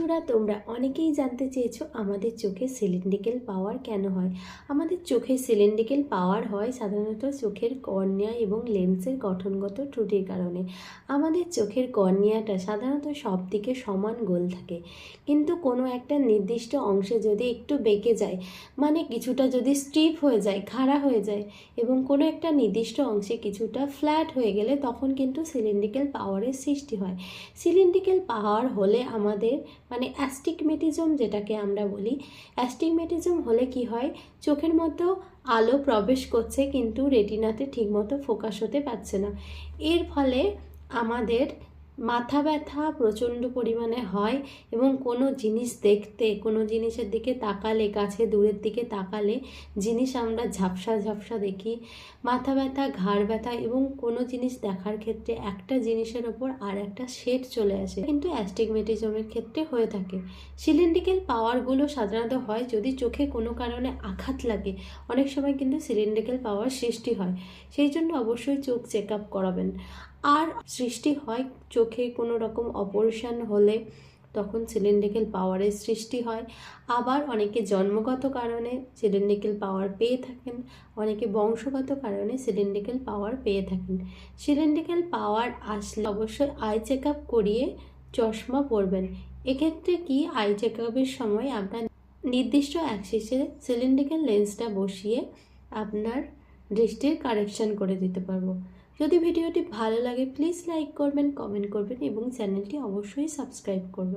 বন্ধুরা, তোমরা অনেকেই জানতে চেয়েছো আমাদের চোখে সিলিন্ড্রিক্যাল পাওয়ার কেন হয়। আমাদের চোখে সিলিন্ড্রিক্যাল পাওয়ার হয় সাধারণত চোখের কর্নিয়া এবং লেন্সের গঠনগত ত্রুটির কারণে। আমাদের চোখের কর্নিয়াটা সাধারণত সব দিকে সমান গোল থাকে, কিন্তু কোনো একটা নির্দিষ্ট অংশে যদি একটু বেঁকে যায়, মানে কিছুটা যদি স্টিফ হয়ে যায়, খাড়া হয়ে যায়, এবং কোনো একটা নির্দিষ্ট অংশে কিছুটা ফ্ল্যাট হয়ে গেলে তখন কিন্তু সিলিন্ড্রিক্যাল পাওয়ারের সৃষ্টি হয়। সিলিন্ড্রিক্যাল পাওয়ার হলে আমাদের মানে অ্যাস্টিগমেটিজম যেটাকে আমরা বলি, অ্যাস্টিগমেটিজম হলে কি হয়, চোখের মধ্যেও আলো প্রবেশ করছে কিন্তু রেটিনাতে ঠিকমতো ফোকাস হতে পারছে না। এর ফলে আমাদের মাথা ব্যথা প্রচণ্ড পরিমাণে হয় এবং কোনো জিনিস দেখতে, কোনো জিনিসের দিকে তাকালে, কাছে দূরের দিকে তাকালে জিনিস আমরা ঝাপসা ঝাপসা দেখি, মাথা ব্যথা, ঘাড় ব্যথা, এবং কোনো জিনিস দেখার ক্ষেত্রে একটা জিনিসের ওপর আর একটা শেড চলে আসে, কিন্তু অ্যাস্টিগমেটিজমের ক্ষেত্রে হয়ে থাকে। সিলিন্ড্রিক্যাল পাওয়ারগুলো সাধারণত হয় যদি চোখে কোনো কারণে আঘাত লাগে, অনেক সময় কিন্তু সিলিন্ড্রিক্যাল পাওয়ার সৃষ্টি হয়, সেই জন্য অবশ্যই চোখ চেক আপ করাবেন। আর সৃষ্টি হয় চোখে কোনো রকম অপারেশন হলে, তখন সিলিন্ড্রিক্যাল পাওয়ারের সৃষ্টি হয়। আবার অনেকে জন্মগত কারণে সিলিন্ড্রিক্যাল পাওয়ার পেয়ে থাকেন, অনেকে বংশগত কারণে সিলিন্ড্রিক্যাল পাওয়ার পেয়ে থাকেন। সিলিন্ড্রিক্যাল পাওয়ার আসলে অবশ্যই আই চেক আপ করিয়ে চশমা পরবেন। এক্ষেত্রে কি, আই চেক আপের সময় আপনার নির্দিষ্ট অ্যাক্সিসে সিলিন্ড্রিক্যাল লেন্সটা বসিয়ে আপনার দৃষ্টির কারেকশন করে দিতে পারবো। যদি ভিডিওটি ভালো লাগে প্লিজ লাইক করবেন, কমেন্ট করবেন এবং চ্যানেলটি অবশ্যই সাবস্ক্রাইব করবেন।